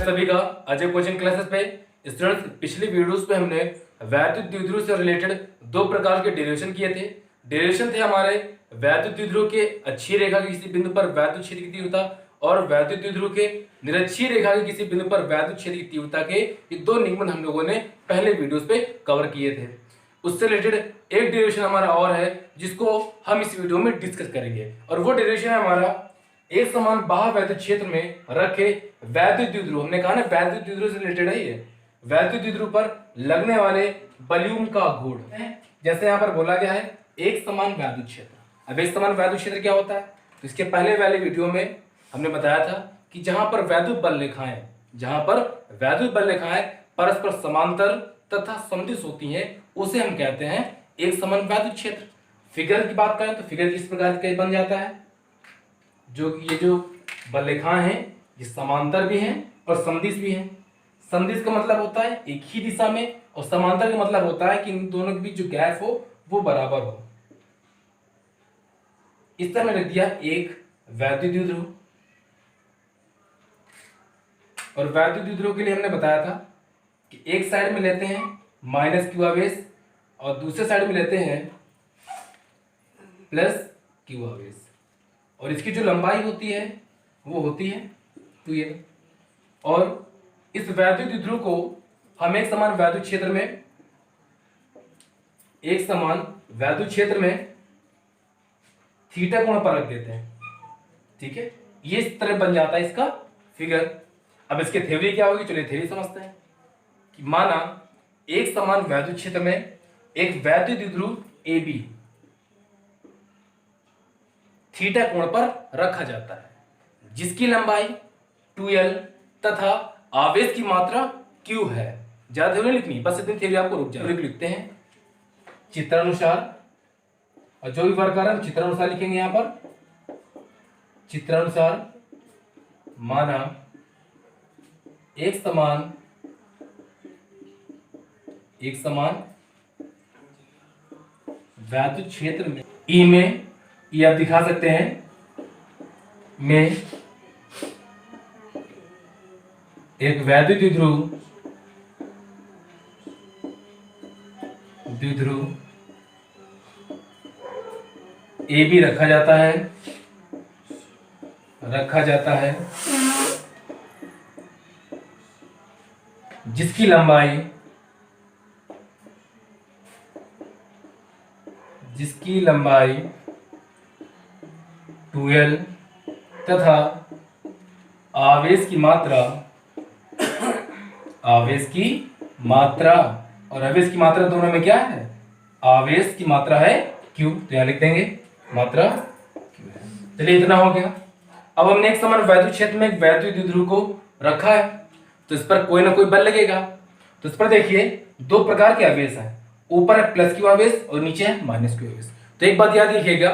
सभी का Ajay coaching classes पे। स्टूडेंट्स, पिछली वीडियोस पे हमने वैद्युत द्विध्रुव से रिलेटेड दो प्रकार के डेरिवेशन किए थे। डेरिवेशन थे हमारे वैद्युत द्विध्रुव के अक्षीय रेखा के किसी बिंदु पर वैद्युत क्षेत्र की तीव्रता और वैद्युत द्विध्रुव के निरक्षीय रेखा के किसी बिंदु पर वैद्युत क्षेत्र की तीव्रता के ये दो निगमन हम लोगों ने पहले वीडियोस पे कवर किए थे। उससे रिलेटेड एक डेरिवेशन हमारा और है जिसको हम इस वीडियो में डिस्कस करेंगे, और वो डेरिवेशन है हमारा एक समान बाह्य वैद्युत क्षेत्र में रखे वैद्युत द्विध्रुव। हमने कहा ना वैद्युत द्विध्रुव से रिलेटेड है ये। वैद्युत द्विध्रुव पर लगने वाले बलयूम का गुण, जैसे यहाँ पर बोला गया है एक समान वैद्युत क्षेत्र। अब एक समान वैद्युत क्षेत्र क्या होता है, तो इसके पहले वाले वीडियो में हमने बताया था कि जहां पर वैद्युत बल रेखाएं परस्पर समांतर तथा समदिश होती हैं उसे हम कहते हैं एक समान वैद्युत क्षेत्र। फिगर की बात करें तो फिगर किस प्रकार का बन जाता है, ये जो बल रेखाएं हैं ये समांतर भी हैं और समदिश भी हैं। समदिश का मतलब होता है एक ही दिशा में, और समांतर का मतलब होता है कि इन दोनों के बीच जो गैप हो वो बराबर हो। इस तरह मैंने दिया एक वैद्युत द्विध्रुव, और वैद्युत द्विध्रुव के लिए हमने बताया था कि एक साइड में लेते हैं माइनस क्यू आवेश और दूसरे साइड में लेते हैं प्लस क्यू आवेश, और इसकी जो लंबाई होती है वो होती है 2l। और इस वैद्युत द्विध्रुव को हम एक समान वैद्युत क्षेत्र में थीटा कोण पर रख देते हैं। ठीक है, ये इस तरह बन जाता है इसका फिगर। अब इसकी थ्योरी क्या होगी, चलिए थ्योरी समझते हैं। कि माना एक समान वैद्युत क्षेत्र में एक वैद्युत द्विध्रुव AB थीटा कोण पर रखा जाता है, जिसकी लंबाई 2l तथा आवेश की मात्रा q है। ज्यादा थ्योरी लिखनी, बस इतनी थ्योरी आपको रुक जाए। लिखते हैं चित्रानुसार, और जो भी वर्ग हम चित्रानुसार लिखेंगे। यहां पर चित्रानुसार माना एक समान वैद्युत क्षेत्र में E में, ये आप दिखा सकते हैं में एक वैद्युत द्विध्रुव AB रखा जाता है जिसकी लंबाई 2l तथा आवेश की मात्रा और आवेश की मात्रा दोनों में क्या है, आवेश की मात्रा है q, तो यहां लिख देंगे मात्रा q है। चलिए इतना हो गया। अब हमने एक समान वैद्युत क्षेत्र में एक वैद्युत द्विध्रुव को रखा है, तो इस पर कोई ना कोई बल लगेगा। तो इस पर देखिए दो प्रकार के आवेश हैं, ऊपर है प्लस क्यू आवेश और नीचे है माइनस क्यू आवेश। तो एक बात याद रखिएगा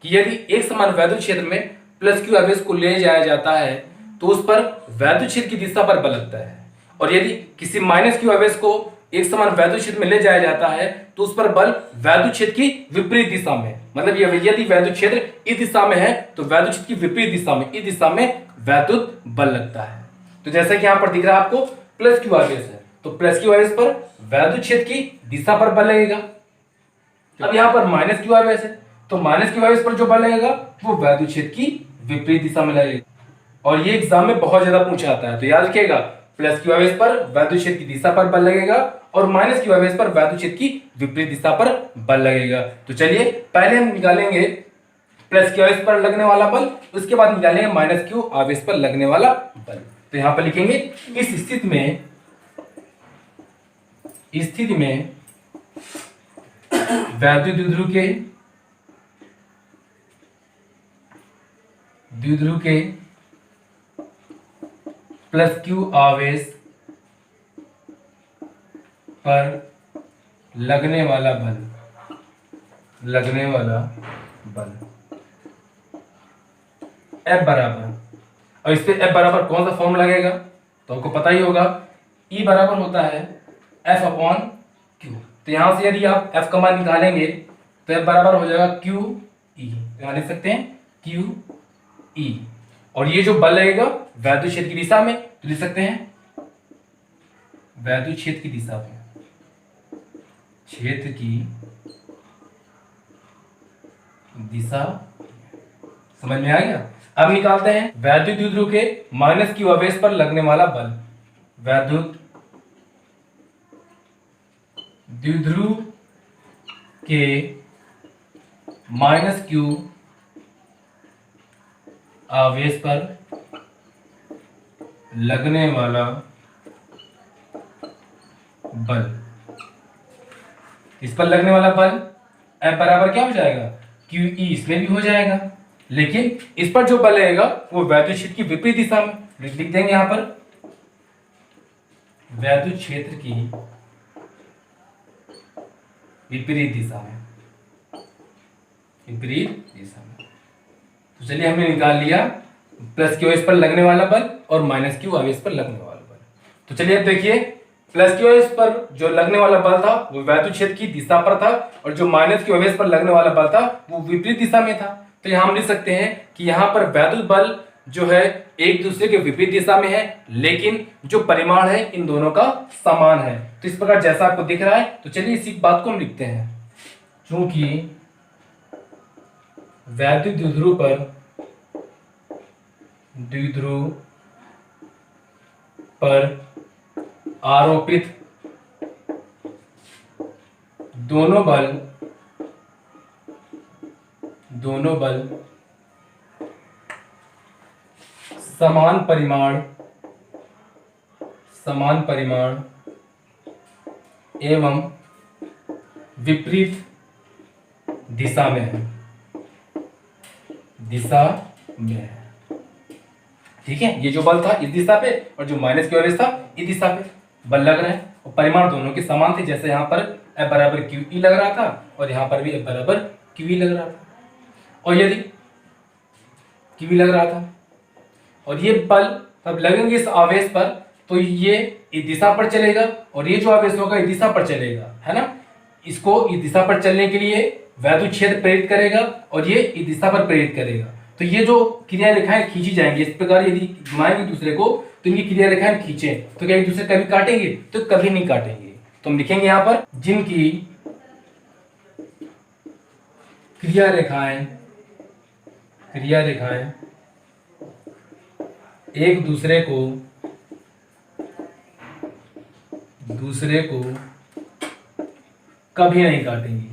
कि यदि एक समान वैद्युत क्षेत्र में प्लस क्यू आवेश को ले जाया जाता है तो उस पर वैद्युत क्षेत्र की दिशा पर बल लगता है, और यदि किसी माइनस क्यू आवेश को एक समान वैद्युत क्षेत्र में ले जाया जाता है तो उस पर बल वैद्युत क्षेत्र की विपरीत दिशा में, मतलब यदि वैद्युत क्षेत्र इस दिशा में है तो वैद्युत क्षेत्र की विपरीत दिशा में, इस दिशा में वैद्युत बल लगता है। तो जैसा कि यहां पर दिख रहा है आपको प्लस क्यू आवेश है, तो प्लस क्यू आवेश पर वैद्युत क्षेत्र की दिशा पर बल लगेगा। अब यहां पर माइनस क्यू आवेश है, तो माइनस क्यू आवेश पर जो बल लगेगा वो वैद्युत क्षेत्र की विपरीत दिशा में लगेगा। और ये एग्जाम में बहुत ज्यादा पूछा आता है, तो याद रखिएगा प्लस क्यू आवेश पर वैद्युत क्षेत्र की दिशा पर बल लगेगा और माइनस क्यू आवेश पर वैद्युत क्षेत्र की विपरीत दिशा पर बल लगेगा। तो चलिए पहले हम निकालेंगे प्लस क्यू आवेश पर लगने वाला बल, उसके बाद निकालेंगे माइनस क्यू आवेश पर लगने वाला बल। तो यहां पर लिखेंगे इस स्थिति में वैद्युत द्विध्रुव के प्लस क्यू आवेश पर लगने वाला बल F बराबर, और इस पे F बराबर कौन सा फॉर्म लगेगा तो आपको पता ही होगा, E बराबर होता है F अपॉन Q। तो यहां से यदि आप F का मान निकालेंगे तो F बराबर हो जाएगा QE, यहां लिख सकते हैं QE। और ये जो बल लगेगा वैद्युत क्षेत्र की दिशा में, तो लिख सकते हैं वैद्युत क्षेत्र की दिशा में, क्षेत्र की दिशा, समझ में आ गया। अब निकालते हैं वैद्युत द्विध्रुव के माइनस q आवेश पर लगने वाला बल। वैद्युत द्विध्रुव के माइनस q आवेश पर लगने वाला बल, इस पर लगने वाला बल F बराबर क्या हो जाएगा, QE, इसमें भी हो जाएगा, लेकिन इस पर जो बल लगेगा वो वैद्युत क्षेत्र की विपरीत दिशा में, लिख देंगे यहां पर वैद्युत क्षेत्र की विपरीत दिशा में, विपरीत दिशा में। तो चलिए हमने निकाल लिया प्लस क्यू आवेश पर लगने वाला बल और माइनस क्यू आवेश पर लगने वाला बल। तो चलिए अब देखिए, प्लस क्यू आवेश पर जो लगने वाला बल था वो वैद्युत क्षेत्र की दिशा पर था, और जो माइनस क्यू आवेश पर लगने वाला बल था वो विपरीत दिशा में था। तो यहां हम लिख सकते हैं कि यहां पर वैद्युत बल जो है एक दूसरे के विपरीत दिशा में है, लेकिन जो परिमाण है इन दोनों का समान है। तो इस प्रकार जैसा आपको दिख रहा है, तो चलिए इसी बात को हम लिखते हैं, चूंकि वैद्युत द्विध्रुव पर आरोपित दोनों बल समान परिमाण एवं विपरीत दिशा में है, ठीक है। ये जो बल था इस दिशा पे और जो माइनस क्यू आवेश था इस दिशा पे बल लग रहे हैं, और परिमाण दोनों के समान थे। जैसे यहाँ पर F बराबर QE लग रहा था और यहाँ पर भी F बराबर QE लग रहा था, और यदि QE लग रहा था और ये बल तब लगेंगे इस आवेश पर, तो ये इस दिशा पर चलेगा और ये जो आवेश होगा इस दिशा पर चलेगा, है ना। इसको इस दिशा पर चलने के लिए वैद्युत क्षेत्र प्रेरित करेगा और ये इस दिशा पर प्रेरित करेगा। तो ये जो क्रिया रेखाएं खींची जाएंगी इस प्रकार, यदि घुमाएंगे दूसरे को तो इनकी क्रिया रेखाएं खींचे तो क्या एक दूसरे कभी काटेंगे, तो कभी नहीं काटेंगे। तो हम लिखेंगे यहां पर जिनकी क्रिया रेखाएं एक दूसरे को कभी नहीं काटेंगी,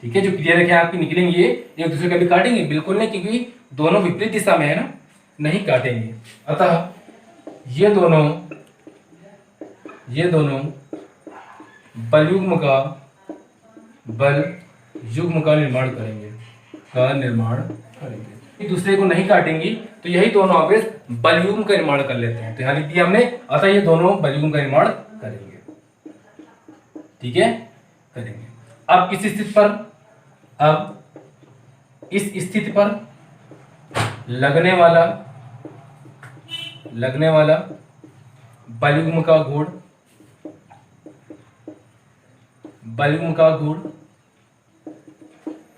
ठीक है। जो क्रिया रेखाएं आपकी निकलेंगी ये एक दूसरे को कभी काटेंगे, बिल्कुल नहीं, क्योंकि दोनों विपरीत दिशा में है ना, नहीं काटेंगे। अतः ये दोनों बल युग्म का निर्माण करेंगे, एक दूसरे को नहीं काटेंगी, तो यही दोनों आवेश बल युग्म का निर्माण कर लेते हैं। तो यहाँ लिख दिया हमने, अतः ये दोनों बल युग्म का निर्माण करेंगे, ठीक है, करेंगे। अब इस स्थिति पर लगने वाला बल युग्म का गुण,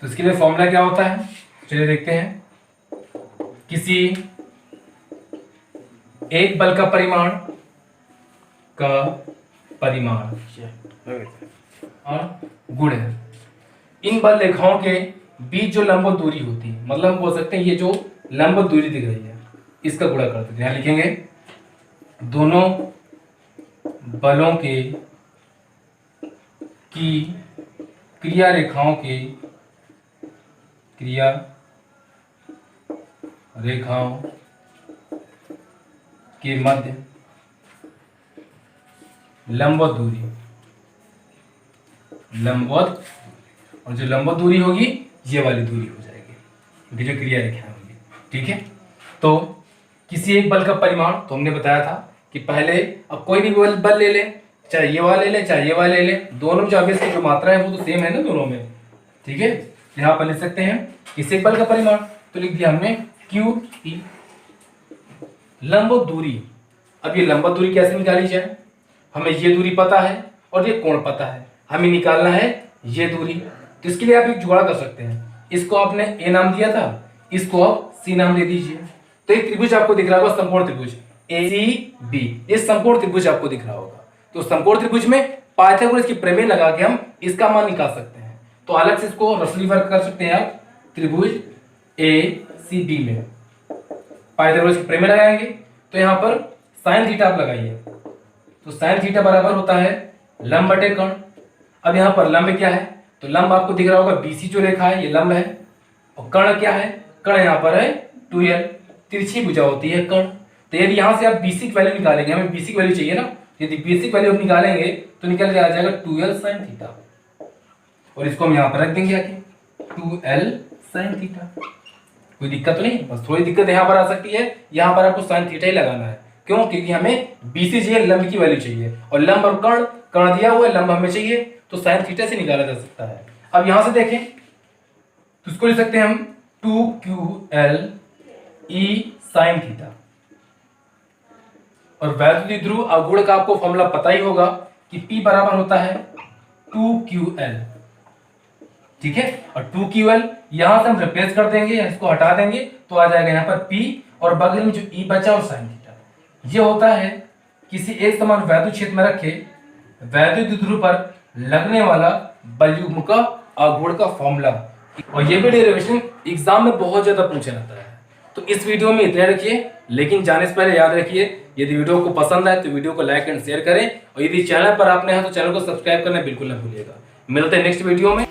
तो इसके लिए फॉर्मूला क्या होता है, चलिए देखते हैं। किसी एक बल का परिमाण और गुण है। इन बल रेखाओं के बीच जो लंबवत दूरी होती है, मतलब हम बोल सकते हैं ये जो लंबवत दूरी दिख रही है इसका गुणा करते हैं। यहां लिखेंगे दोनों बलों की क्रिया रेखाओं के मध्य लंबवत दूरी, और जो लंबवत दूरी होगी ये वाली दूरी हो जाएगी, क्योंकि जो क्रिया रेखाएं होंगी, ठीक है। तो किसी एक बल का परिमाण, तो हमने बताया था कि पहले अब कोई भी बल ले ले, चाहे ये वाला ले ले चाहे ये वाला ले ले, दोनों जो आवेश की जो मात्रा है वो तो सेम है ना दोनों में, ठीक है। यहाँ पर लिख सकते हैं किसी एक बल का परिमाण, तो लिख दिया हमने QE। लंबवत दूरी, अब ये लंबवत दूरी कैसे निकाली जाए, हमें ये दूरी पता है और ये कोण पता है, हमें निकालना है ये दूरी। तो इसके लिए आप एक जुगाड़ कर सकते हैं, इसको आपने A नाम दिया था, इसको आप C नाम दे दीजिए, तो एक त्रिभुज आपको दिख रहा होगा, समकोण त्रिभुज ACB, ये समकोण त्रिभुज आपको दिख रहा होगा। तो समकोण त्रिभुज में पाइथागोरस की प्रमेय लगा के हम इसका मान निकाल सकते हैं। तो अलग से इसको रफली वर्क कर सकते हैं आप। त्रिभुज ACB में पाइथागोरस की प्रमेय लगाएंगे तो यहाँ पर साइन थीटा आप लगाइए, तो साइन थीटा बराबर होता है लंब बटे कर्ण। अब यहाँ पर लंब क्या है, तो लंब आपको दिख रहा होगा BC जो रेखा है ये लंब है, और कर्ण क्या है, कर्ण यहाँ पर है 2l, तिरछी भुजा होती है कर्ण। तो यदि यहाँ से आप BC की वैल्यू निकालेंगे, हमें BC की वैल्यू चाहिए ना, यदि BC की वैल्यू निकालेंगे तो निकल के आ जाएगा 2l sin थीटा, और इसको हम यहाँ पर रख देंगे आके 2l sin थीटा। कोई दिक्कत तो नहीं, बस थोड़ी दिक्कत यहाँ पर आ सकती है, यहाँ पर आपको sin थीटा ही लगाना है। क्यों, क्योंकि हमें BC चाहिए, लंब की वैल्यू चाहिए, और लंब और कर्ण, कर्ण दिया हुआ है, लंब हमें चाहिए, तो sin थीटा से निकाला जा सकता है। अब यहां से देखें तो इसको लिख सकते हैं हम 2ql e sin थीटा। और वैद्युतीय ध्रुव आघूर्ण का आपको फॉर्मूला पता ही होगा कि P बराबर होता है 2ql, ठीक है। और 2ql यहां से हम रिप्लेस कर देंगे, इसको हटा देंगे तो आ जाएगा यहाँ पर P, और बगल में जो E बचा और sin थीटा। ये होता है किसी एक समान वैद्युत क्षेत्र में रखे वैद्युत ध्रुव पर लगने वाला बलयुग्म का आघूर्ण का फॉर्मूला। और ये भी डेरिवेशन एग्जाम में बहुत ज्यादा पूछा जाता है। तो इस वीडियो में इतने रखिए, लेकिन जाने से पहले याद रखिए, यदि वीडियो को पसंद आए तो वीडियो को लाइक एंड शेयर करें, और यदि चैनल पर आपने हैं तो चैनल को सब्सक्राइब करना बिल्कुल ना भूलिएगा। मिलते हैं नेक्स्ट वीडियो में।